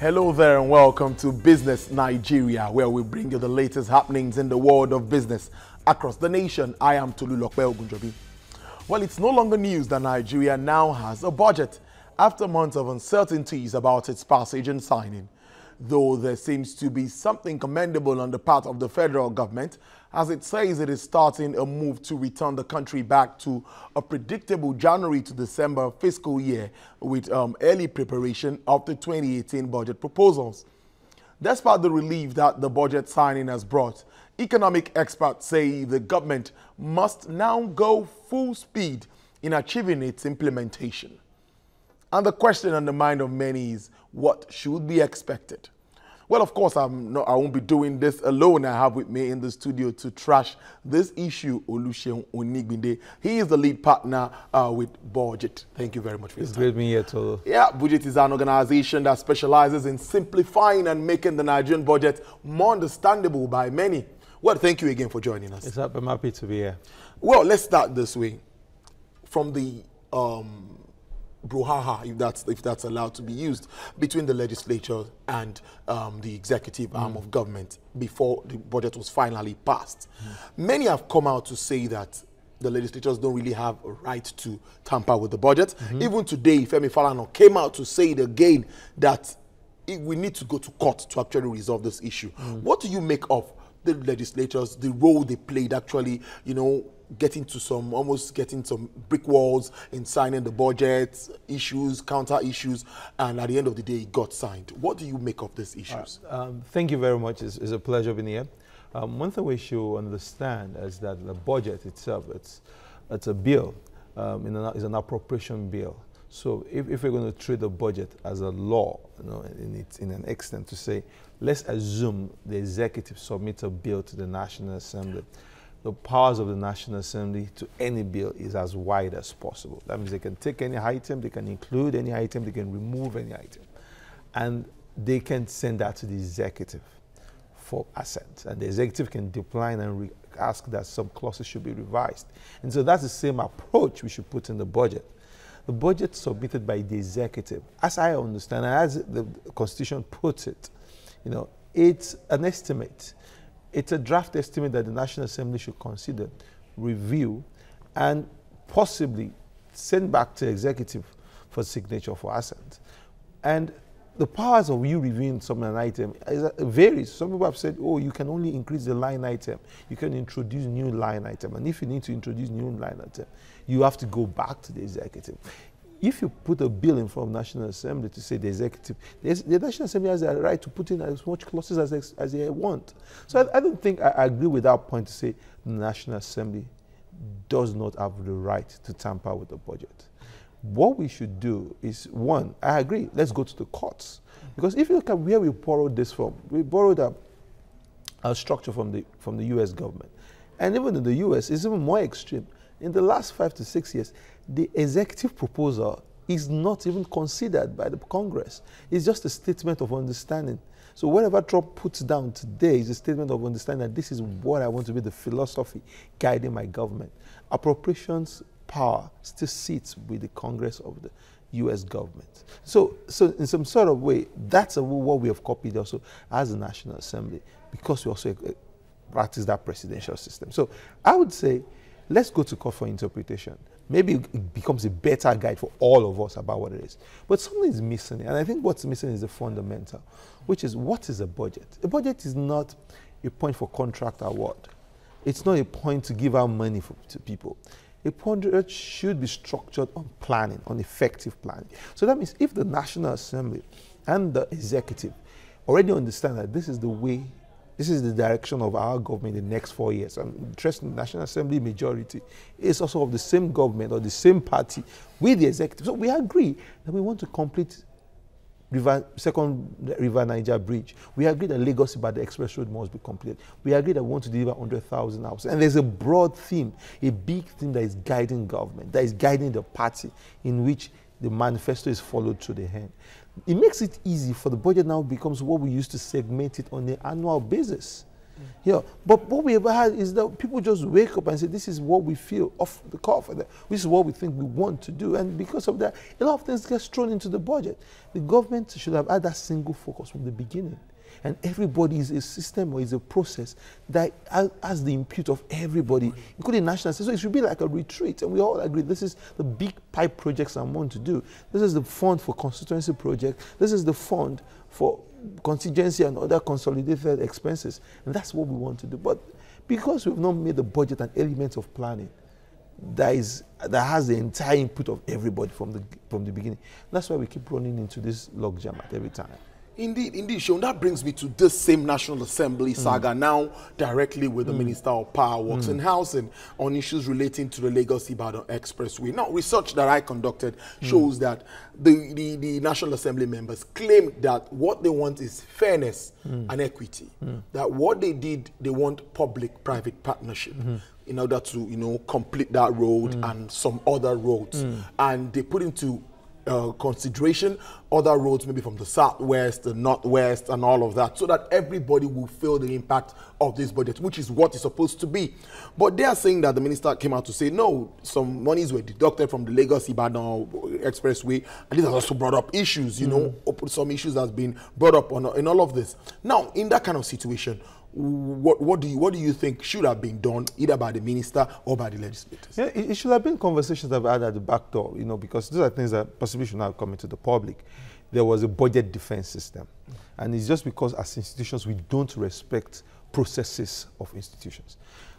Hello there and welcome to Business Nigeria, where we bring you the latest happenings in the world of business across the nation. I am Oluseun Onigbinde. Well, it's no longer news that Nigeria now has a budget after months of uncertainties about its passage and signing. Though there seems to be something commendable on the part of the federal government, as it says it is starting a move to return the country back to a predictable January to December fiscal year with early preparation of the 2018 budget proposals. Despite the relief that the budget signing has brought, economic experts say the government must now go full speed in achieving its implementation. And the question on the mind of many is, what should be expected? Well, of course, I won't be doing this alone. I have with me in the studio to trash this issue, Oluseun Onigbinde. He is the lead partner with Budget. Thank you very much for your time. It's great being here, too. Yeah, Budget is an organization that specializes in simplifying and making the Nigerian budget more understandable by many. Well, thank you again for joining us. I'm happy to be here. Well, let's start this way. From the brouhaha, if that's allowed to be used, between the legislature and the executive arm of government before the budget was finally passed. Many have come out to say that the legislators don't really have a right to tamper with the budget. Even today, Femi Falana came out to say it again that we need to go to court to actually resolve this issue. What do you make of the legislators, the role they played actually, almost getting some brick walls in signing the budget, issues, counter issues, and at the end of the day, it got signed. What do you make of these issues? Thank you very much. It's a pleasure being here. One thing we should understand is that the budget itself, it's a bill, it's an appropriation bill. So if we're going to treat the budget as a law, in an extent to say, let's assume the executive submits a bill to the National Assembly. The powers of the National Assembly to any bill is as wide as possible. That means they can take any item, they can include any item, they can remove any item. And they can send that to the executive for assent. And the executive can decline and ask that some clauses should be revised. And so that's the same approach we should put in the budget. The budget submitted by the executive, as I understand, and as the Constitution puts it, it's an estimate. It's a draft estimate that the National Assembly should consider, review, and possibly send back to the executive for signature for assent. And the powers of you reviewing an item varies. Some people have said, oh, you can only increase the line item. You can introduce new line item. And if you need to introduce new line item, you have to go back to the executive. If you put a bill in front of the National Assembly to say the executive, the National Assembly has the right to put in as much clauses as they want. So I don't think I agree with that point to say the National Assembly does not have the right to tamper with the budget. What we should do is, one, I agree, let's go to the courts. Because if you look at where we borrowed this from, we borrowed a structure from the US government. And even in the US, it's even more extreme. In the last 5 to 6 years, the executive proposal is not even considered by the Congress. It's just a statement of understanding. So whatever Trump puts down today is a statement of understanding that this is what I want to be the philosophy guiding my government. Appropriations power still sits with the Congress of the US government. So in some sort of way, that's what we have copied also as the National Assembly, because we also practice that presidential system. So I would say, let's go to court for interpretation. Maybe it becomes a better guide for all of us about what it is. But something is missing, and I think what's missing is the fundamental, which is, what is a budget? A budget is not a point for contract award. It's not a point to give out money to people. A budget should be structured on planning, on effective planning. So that means if the National Assembly and the executive already understand that this is the way, this is the direction of our government in the next 4 years. And interesting, the National Assembly majority is also of the same government or the same party with the executive. So we agree that we want to complete Second River Niger Bridge. We agree that Lagos-Ibadan Express Road must be completed. We agree that we want to deliver 100,000 houses. And there's a broad theme, a big theme that is guiding government, that is guiding the party, in which the manifesto is followed to the end. It makes it easy for the budget now becomes what we used to segment it on an annual basis. You know, but what we ever had is that people just wake up and say, this is what we feel off the cuff, this is what we think we want to do. And because of that, a lot of things get thrown into the budget. The government should have had that single focus from the beginning. And everybody is a system or is a process that has the input of everybody, including national. So it should be like a retreat. And we all agree this is the big pipe projects I'm going to do. This is the fund for constituency projects. This is the fund for contingency and other consolidated expenses. And that's what we want to do. But because we've not made the budget an element of planning that has the entire input of everybody from the beginning, that's why we keep running into this logjam at every time. Indeed, Sean. That brings me to this same National Assembly saga now directly with the Minister of Power Works and Housing on issues relating to the Lagos-Ibadan Expressway. Now, research that I conducted shows that the National Assembly members claim that what they want is fairness and equity. That what they did, they want public-private partnership in order to, complete that road and some other roads. And they put into consideration other roads, maybe from the southwest, the northwest, and all of that, so that everybody will feel the impact of this budget, which is what it's supposed to be. But they are saying that the minister came out to say, no, some monies were deducted from the Lagos-Ibadan Expressway, and this has also brought up issues, some issues has been brought up in all of this. Now, in that kind of situation, what do you think should have been done, either by the minister or by the legislators? Yeah, it should have been conversations that were had at the back door, because these are things that possibly should not have come into the public. There was a budget defense system. And it's just because as institutions, we don't respect processes of institutions.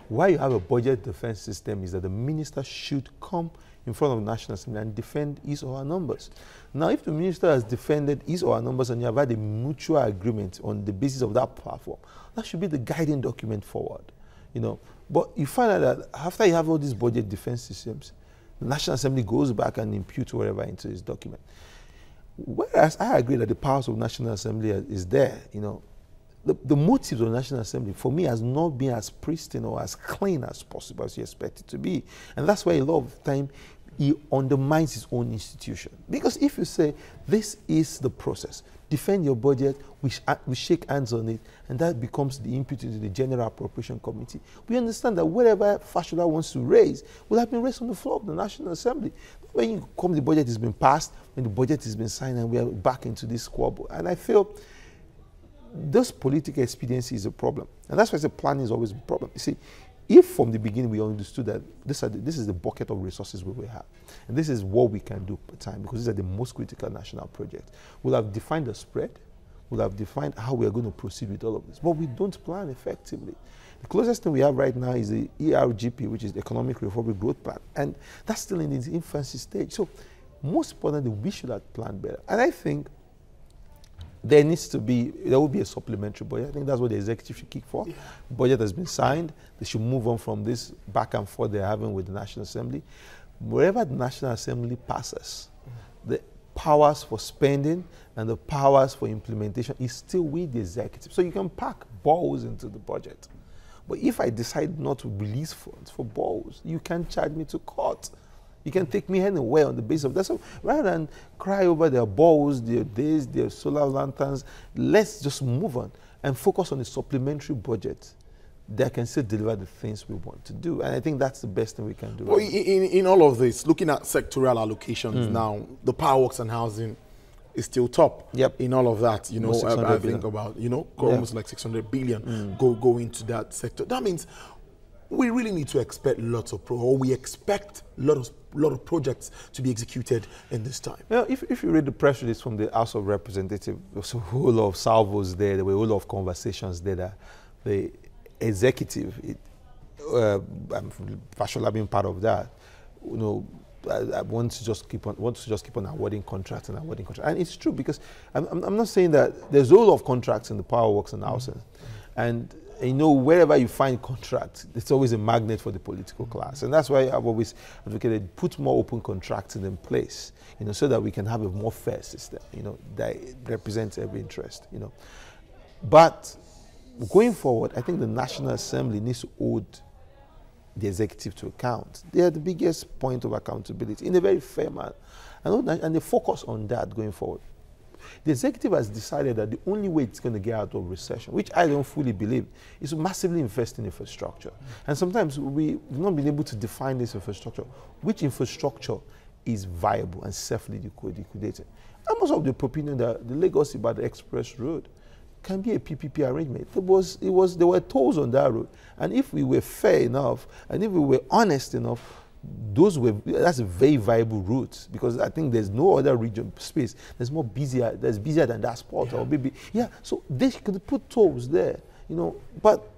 Why you have a budget defense system is that the minister should come in front of the National Assembly and defend his or her numbers. Now, if the minister has defended his or her numbers and you have had a mutual agreement on the basis of that platform, that should be the guiding document forward, But you find out that after you have all these budget defense systems, the National Assembly goes back and imputes whatever into this document. Whereas I agree that the powers of the National Assembly is there, the motives of the National Assembly, for me, has not been as pristine or as clean as possible as you expect it to be. And that's why a lot of time he undermines his own institution. Because if you say, this is the process, defend your budget, we shake hands on it, and that becomes the input into the General Appropriation Committee, we understand that whatever Fashola wants to raise will have been raised on the floor of the National Assembly. When you come, the budget has been passed, when the budget has been signed, and we are back into this squabble. And I feel this political expediency is a problem. And that's why the planning is always a problem. You see, if from the beginning we understood that this is the bucket of resources we will have, and this is what we can do per time, because these are the most critical national projects, we'll have defined the spread, we'll have defined how we are going to proceed with all of this. But we don't plan effectively. The closest thing we have right now is the ERGP, which is the Economic Recovery Growth Plan, and that's still in its infancy stage. So most importantly, we should have planned better. And I think there will be a supplementary budget. I think that's what the executive should kick for. Yeah. The budget has been signed. They should move on from this back and forth they're having with the National Assembly. Wherever the National Assembly passes, the powers for spending and the powers for implementation is still with the executive. So you can pack balls into the budget. But if I decide not to release funds for balls, you can charge me to court. You can take me anywhere on the basis of that. So rather than cry over their balls, their days, their solar lanterns, let's just move on and focus on a supplementary budget that can still deliver the things we want to do. And I think that's the best thing we can do. Well, in all of this, looking at sectoral allocations now, the Power Works and Housing is still top. Yep. In all of that, I think about, almost like 600 billion go into that sector. That means we really need to expect lots of we expect a lot of projects to be executed in this time. Well, if you read the press release from the House of Representatives, there was a whole lot of salvos there were a whole lot of conversations there that the executive, Fashola being part of that, I want to just keep on awarding contracts and awarding contracts. And it's true, because I'm not saying that there's a whole lot of contracts in the Power Works and Housing. And wherever you find contracts, it's always a magnet for the political class. And that's why I've always advocated put more open contracts in place, so that we can have a more fair system, that represents every interest, But going forward, I think the National Assembly needs to hold the executive to account. They are the biggest point of accountability in a very fair manner. And they focus on that going forward. The executive has decided that the only way it's going to get out of recession, which I don't fully believe, is to massively invest in infrastructure. And sometimes we've not been able to define this infrastructure. Which infrastructure is viable and self-liquidating? I'm also of the opinion that the Lagos-Ibadan Express Road can be a PPP arrangement. There were tolls on that road. And if we were fair enough, and if we were honest enough, that's a very viable route, because I think there's no other region space that's busier than that spot, or maybe, so they could put tolls there, but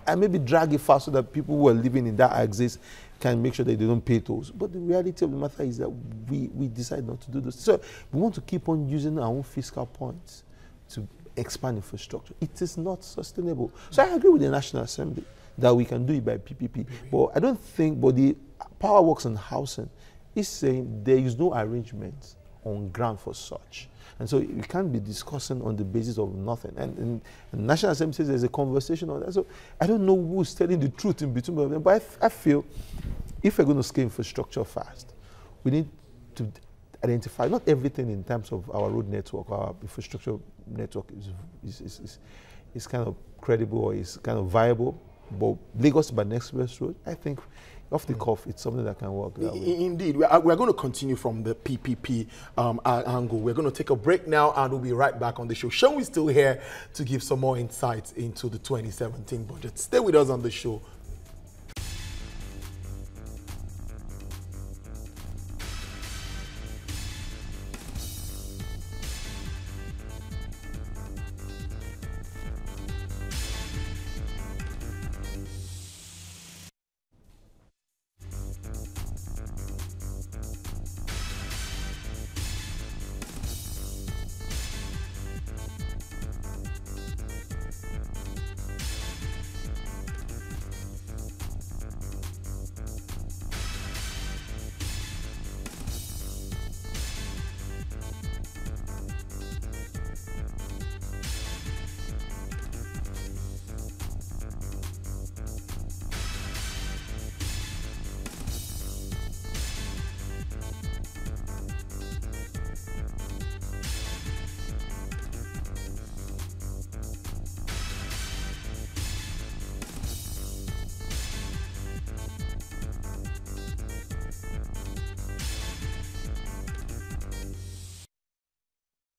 and maybe drag it fast so that people who are living in that axis can make sure that they don't pay tolls. But the reality of the matter is that we decide not to do this. So we want to keep on using our own fiscal points to expand infrastructure. It is not sustainable. So I agree with the National Assembly that we can do it by PPP. But I don't think, but the Power Works and Housing is saying there is no arrangement on ground for such. And so you can't be discussing on the basis of nothing. And the National Assembly says there's a conversation on that. So I don't know who's telling the truth in between them. But I feel if we're going to scale infrastructure fast, we need to identify not everything in terms of our road network, our infrastructure network is kind of credible or is kind of viable. But Lagos by Express Road, I think off the cuff, it's something that can work that way. Indeed. We're going to continue from the PPP angle. We're going to take a break now and we'll be right back on the show. Sean is still here to give some more insights into the 2017 budget. Stay with us on the show.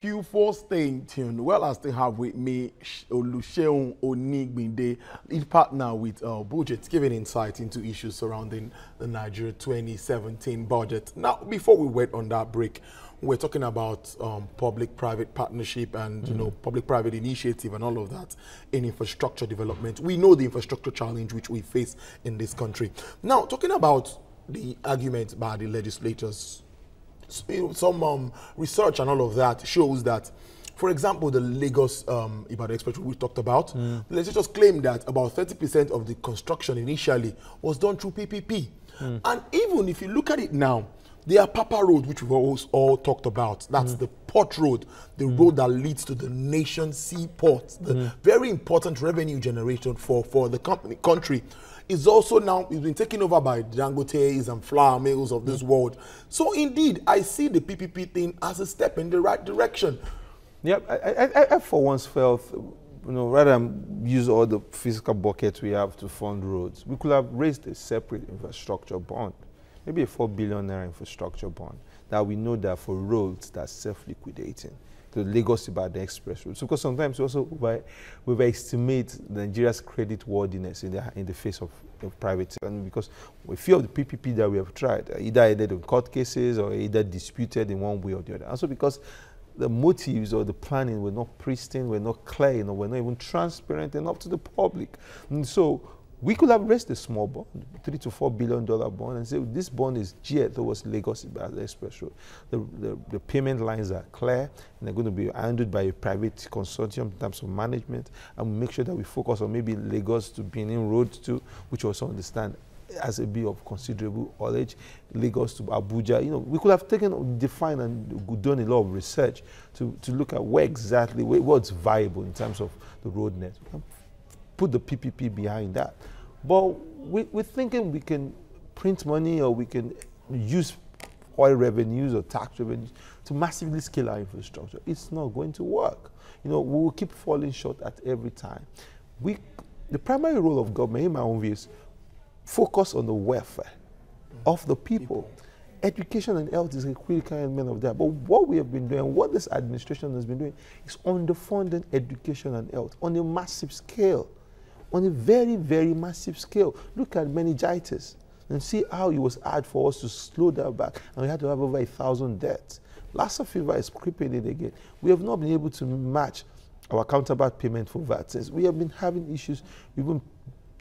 You for staying tuned. Well, I still have with me Oluseun Onigbinde, lead partner with Budget, giving insight into issues surrounding the Nigeria 2017 budget. Now, before we went on that break, we're talking about public-private partnership and public-private initiative and all of that in infrastructure development. We know the infrastructure challenge which we face in this country. Now, talking about the argument by the legislators, some research and all of that shows that, for example, the Lagos Ibadan Express we talked about, the legislators claim that about 30% of the construction initially was done through PPP. And even if you look at it now, the Apapa Road, which we've all talked about, that's the port road, the road that leads to the nation's seaport, the very important revenue generation for the country, is also now been taken over by Dangotes and flour mills of this world. So indeed, I see the PPP thing as a step in the right direction. Yeah, I for once felt, rather than use all the fiscal buckets we have to fund roads, we could have raised a separate infrastructure bond, maybe a 4 billion naira infrastructure bond, that we know that for roads that's self-liquidating, the Lagos Ibadan Express road. So, because sometimes we also overestimate Nigeria's credit worthiness in the face of private, and because we feel the PPP that we have tried, either ended in court cases or either disputed in one way or the other. Also because the motives or the planning were not pristine, were not clear, were not even transparent enough to the public. And so we could have raised a small bond, $3 to $4 billion bond, and say this bond is geared towards Lagos Express Road. The payment lines are clear, and they're going to be handled by a private consortium in terms of management, and we make sure that we focus on maybe Lagos to Benin Road too, which also understand as a bit of considerable haulage, Lagos to Abuja. We could have defined and done a lot of research to look at where exactly, what's viable in terms of the road network. Put the PPP behind that. But we're thinking we can print money or we can use oil revenues or tax revenues to massively scale our infrastructure. It's not going to work. We will keep falling short at every time. The primary role of government, in my own view, is focus on the welfare of the people. Education and health is a critical element of that. But what we have been doing, what this administration has been doing, is underfunding education and health on a massive scale, on a very, very massive scale. Look at meningitis and see how it was hard for us to slow that back, and we had to have over 1,000 deaths. Lassa fever is creeping in again. We have not been able to match our counterpart payment for vaccines. We have been having issues. We've been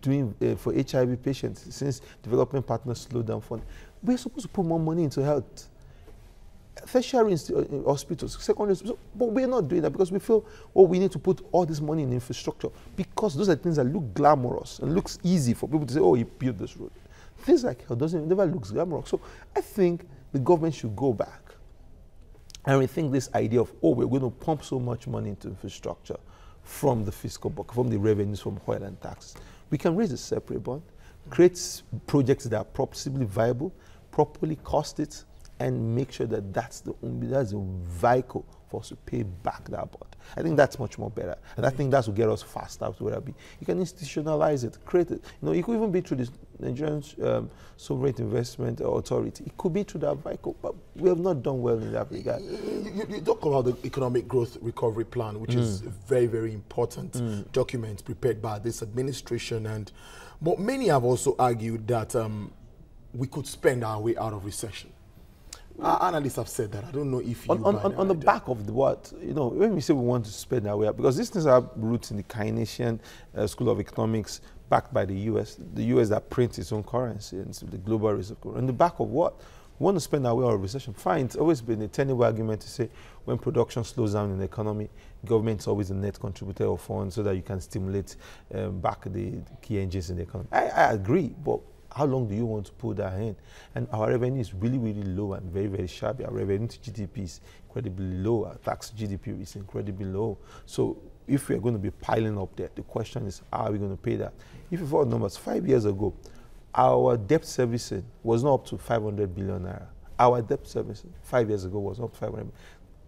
doing for HIV patients since development partners slowed down funding. We're supposed to put more money into health. Tertiary hospitals, secondary hospitals, but we're not doing that because we feel, we need to put all this money in infrastructure because those are things that look glamorous and looks easy for people to say, you built this road. Things like health never looks glamorous. So I think the government should go back and rethink this idea of, we're going to pump so much money into infrastructure from the fiscal bucket, from the revenues from oil and taxes. We can raise a separate bond, create projects that are possibly viable, properly cost it, and make sure that that's the vehicle for us to pay back that bond. I think that's much more better. And I think that will get us faster to where I'll be. You can institutionalize it, create it. It could even be through the Nigerian Sovereign Investment Authority. It could be through that vehicle, but we have not done well in that regard. You talk about the Economic Growth Recovery Plan, which is a very, very important document prepared by this administration. But many have also argued that we could spend our way out of recession. Analysts have said that. I don't know if you on the back of the what, when we say we want to spend our way out, because these things have roots in the Keynesian School of Economics, backed by the U.S. The U.S. that prints its own currency, and so the global reserve currency. On the back of what? We want to spend our way out of recession. Fine, it's always been a tenable argument to say when production slows down in the economy, government's always a net contributor of funds so that you can stimulate back the key engines in the economy. I agree, but how long do you want to put that in? And our revenue is really, really low and very, very shabby. Our revenue to GDP is incredibly low. Our tax to GDP is incredibly low. So if we're going to be piling up debt, the question is, how are we going to pay that? If you follow numbers, 5 years ago, our debt servicing was not up to 500 billion naira. Our debt servicing 5 years ago was up to 500 billion.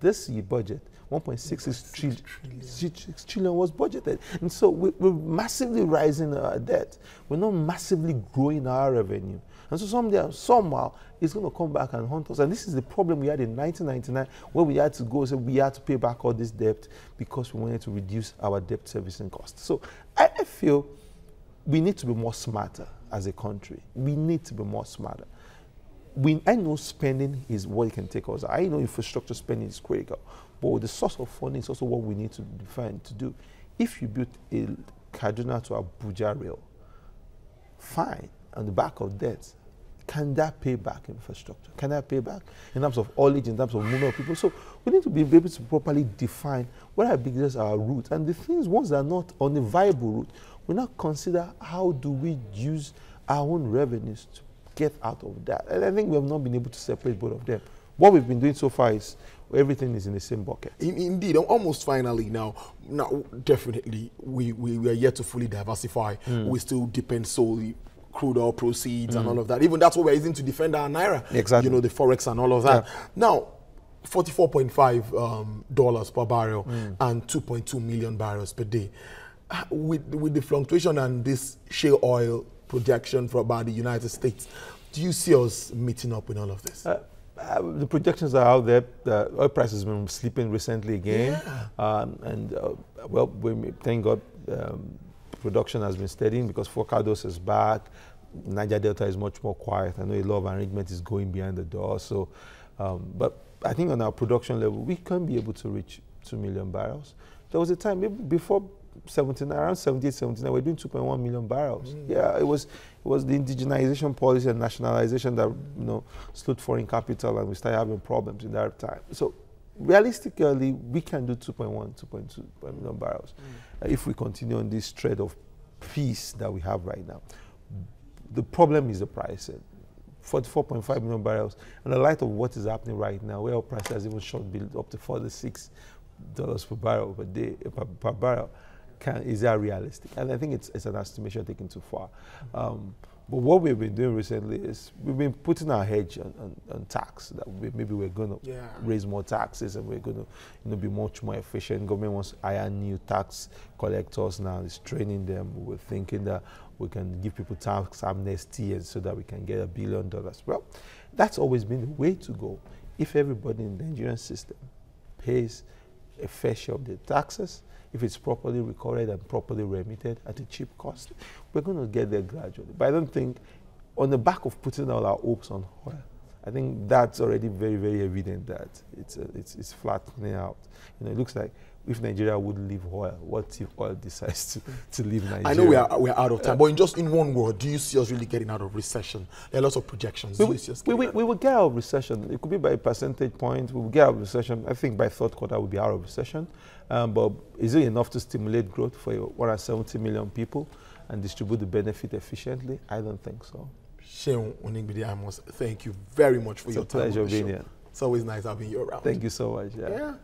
This year budget, 1.66 trillion was budgeted. And so we're massively rising our debt. We're not massively growing our revenue. And so somehow, it's going to come back and haunt us. And this is the problem we had in 1999, where we had to go, so we had to pay back all this debt because we wanted to reduce our debt servicing costs. So I feel we need to be more smarter as a country. We need to be more smarter. I know spending is what can take us. I know infrastructure spending is critical, but the source of funding is also what we need to define to do. If you build a Kaduna to Abuja rail, fine, on the back of debt, can that pay back infrastructure? Can that pay back in terms of haulage, in terms of movement of people? So we need to be able to properly define what are our routes. And the things, ones that are not on a viable route, we now consider how do we use our own revenues to get out of that. And I think we have not been able to separate both of them. What we've been doing so far is everything is in the same bucket. Indeed, almost finally now definitely we are yet to fully diversify. We still depend solely crude oil proceeds and all of that. Even that's what we're using to defend our naira. Exactly. The forex and all of that. Yeah. Now, $44.5 dollars per barrel and 2.2 million barrels per day. With the fluctuation and this shale oil projection for about the United States, do you see us meeting up with all of this? The projections are out there. The oil price has been slipping recently again. Yeah. Thank God production has been steadying because Forcados is back. Niger Delta is much more quiet. I know a lot of arrangement is going behind the door. So, but I think on our production level, we can be able to reach 2 million barrels. There was a time, maybe before 79, around 78, 79, we're doing 2.1 million barrels. Yeah, it was the indigenization policy and nationalization that slowed foreign capital, and we started having problems in that time. So realistically, we can do 2.1, 2.2 million barrels if we continue on this thread of peace that we have right now. The problem is the price. 44.5 million barrels, and the light of what is happening right now, where our price has even shot up to $46 per barrel per day, per barrel. Is that realistic? And I think it's an estimation taken too far. But what we've been doing recently is we've been putting our hedge on tax. That maybe we're going to raise more taxes and we're going to be much more efficient. Government wants to hire new tax collectors now. It's training them. We're thinking that we can give people tax amnesty and so that we can get $1 billion. Well, that's always been the way to go. If everybody in the Nigerian system pays a fair share of the taxes, if it's properly recorded and properly remitted at a cheap cost, we're going to get there gradually. But I don't think, on the back of putting all our hopes on oil, I think that's already very, very evident that it's flattening out. You know, it looks like if Nigeria would leave oil, what if oil decides to leave Nigeria? I know we're out of time, but in one word, do you see us really getting out of recession? There are lots of projections. We will get out of recession. It could be by a percentage point. We will get out of recession. I think by third quarter we'll be out of recession. But is it enough to stimulate growth for 170 million people and distribute the benefit efficiently? I don't think so. Oluseun Onigbinde, I must thank you very much for your time. It's a pleasure being here. It's always nice having you around. Thank you so much. Yeah.